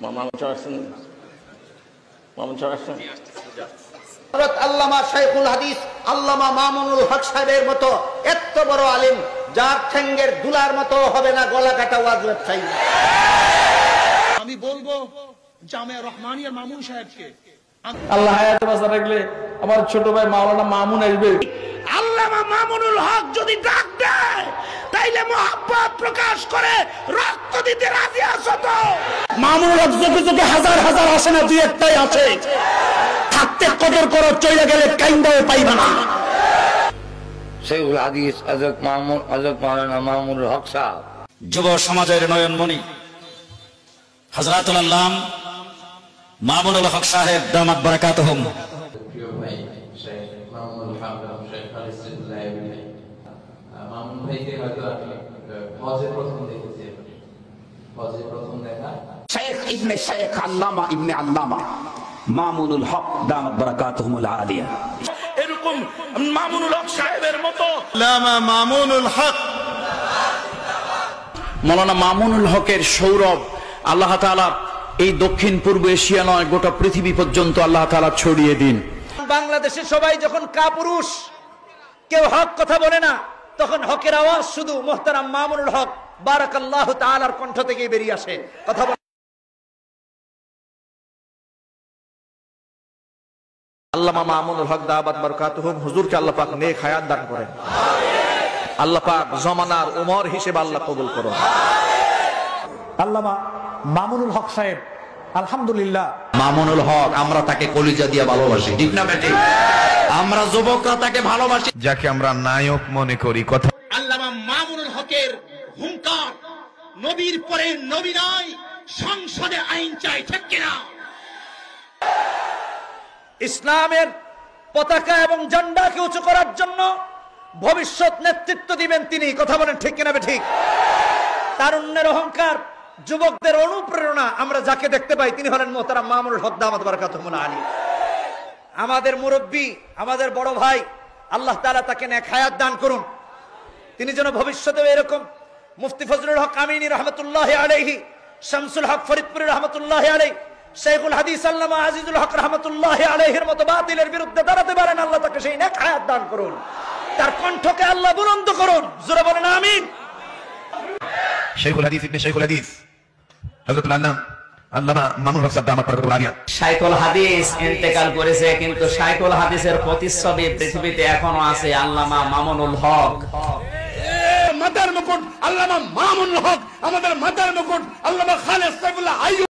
মামুন সাহেব আসছেন? মামুন সাহেব আসছেন? হযরত আল্লামা শাইখুল হাদিস আল্লামা মামুনুল হক সাহেবের মতো এত বড় আলেম, যার ঠ্যাঙ্গের দুলার মতো হবে না গলা কাটা ওয়াজ চাই। আমি বলবো জামিয়া রহমানিয়া মামুন সাহেবকে, আল্লাহ হায়াতে বাঁচা রাখলে আমার ছোট ভাই মাওলানা মামুন আসবে। আল্লামা মামুনুল হক যদি ডাক দেয় তাইলে মোহাব্বত প্রকাশ করে রক্ত দিতে রাজি আছো তো? মামুনুল হক চোখে চোখে হাজার হাজার আসে না, দুই একটাই আছে। থাকতে কদর করো, চলে গেলে কাইন্দাও পাইবা না। শাইখুল হাদিস হযরত মাওলানা মামুনুল হক সাহেব, যুব সমাজের নয়নমণি হযরতুল আল্লাম মামুনুল হক সাহেব দামাত বারাকাতুহুম। প্রিয় ভাই শেখ মামুনুল হক শেখ খালিদুল্লাহ ভাই, মামুন ভাইকে হয়তো আমি হজে প্রথম দেখেছি। হজে প্রথম দেখা শেখ ইবনে শেখ আল্লামা ইবনে আল্লামা মামুনুল হক দামাত বারাকাতুহুমুল আলিয়া। এরকম মামুনুল হক সাহেবের মতো আল্লামা মামুনুল হক, মৌলানা মামুনুল হকের সৌরভ আল্লাহ তাআলা এই দক্ষিণ পূর্ব এশিয়া নয়, গোটা পৃথিবী পর্যন্ত আল্লাহ তাআলা ছড়িয়ে দিন। বাংলাদেশে সবাই যখন কাপুরুষ, কেউ হক কথা বলে না, তখন হকের আওয়াজ শুধু মুহতারাম মামুনুল হক বারাকাল্লাহু তাআলার কণ্ঠ থেকেই বেরিয়ে আসে। কথা আল্লামা মামুনুল হক দামাত বারাকাতুহুম হুজুরকে আল্লাহ পাক নেক হায়াত দান করেন। আল্লাহ পাক জমানার ওমর হিসেবে আল্লাহ কবুল করুন। আল্লামা মামুনুল হক সাহেব আলহামদুলিল্লাহ। মামুনুল হক আমরা তাকে কলিজা দিয়ে ভালোবাসি, ঠিক না বেটি? আমরা যুবকরা তাকে ভালোবাসি, যাকে আমরা নায়ক মনে করি। কথা আল্লামা মামুনুল হকের হুঙ্কার, নবীর পরে নবী নাই, সংসদে আইন চাই, ঠিক কিনা? ইসলামের পতাকা এবং ঝান্ডাকে উঁচু করার জন্য ভবিষ্যৎ নেতৃত্ব দিবেন তিনি। কথা বলেন ঠিক কিনা ঠিক? তারুণ্যের অহংকার, যুবকদের অনুপ্রেরণা আমরা যাকে দেখতে পাই তিনি হলেন মুহতারাম মামুনুল হক দামাত বারাকাতুহুমুল আলিয়া। আমাদের মুরব্বী, আমাদের বড় ভাই, আল্লাহ তাআলা তাকে নেক হায়াত দান করুন। তিনি যেন ভবিষ্যতে এরকম মুফতি ফজলুল হক আমিনী রহমতুল্লাহ আলাইহি, শামসুল হক ফরিদপুরি রহমতুল্লাহ আলাইহি, শাইখুল হাদিস আল্লামা আজিজুল হক রহমতুল্লাহ আলাইহির মতো বাতিলের বিরুদ্ধে দাঁড়াতে পারেন। আল্লাহ তাকে সেই নেক হায়াত দান করুন, তার কণ্ঠকে আল্লাহ বুলন্দ করুন। জোরে বলেন আমিন। শাইখুল হাদিস ইবনে শাইখুল হাদিস হযরতুল আল্লামা মামুনুল হক সাহেব দামাত বারাকাতুহুল আলিয়া। শাইখুল হাদিস ইন্তেকাল করেছে, কিন্তু শাইখুল হাদিসের প্রতিচ্ছবি পৃথিবীতে এখনো আছে, আল্লামা মামুনুল হক। মাথার মুকুট আল্লামা মামুনুল হক, আমাদের মাথার মুকুট আল্লামা খালেদ সাইফুল্লাহ আইয়ুব।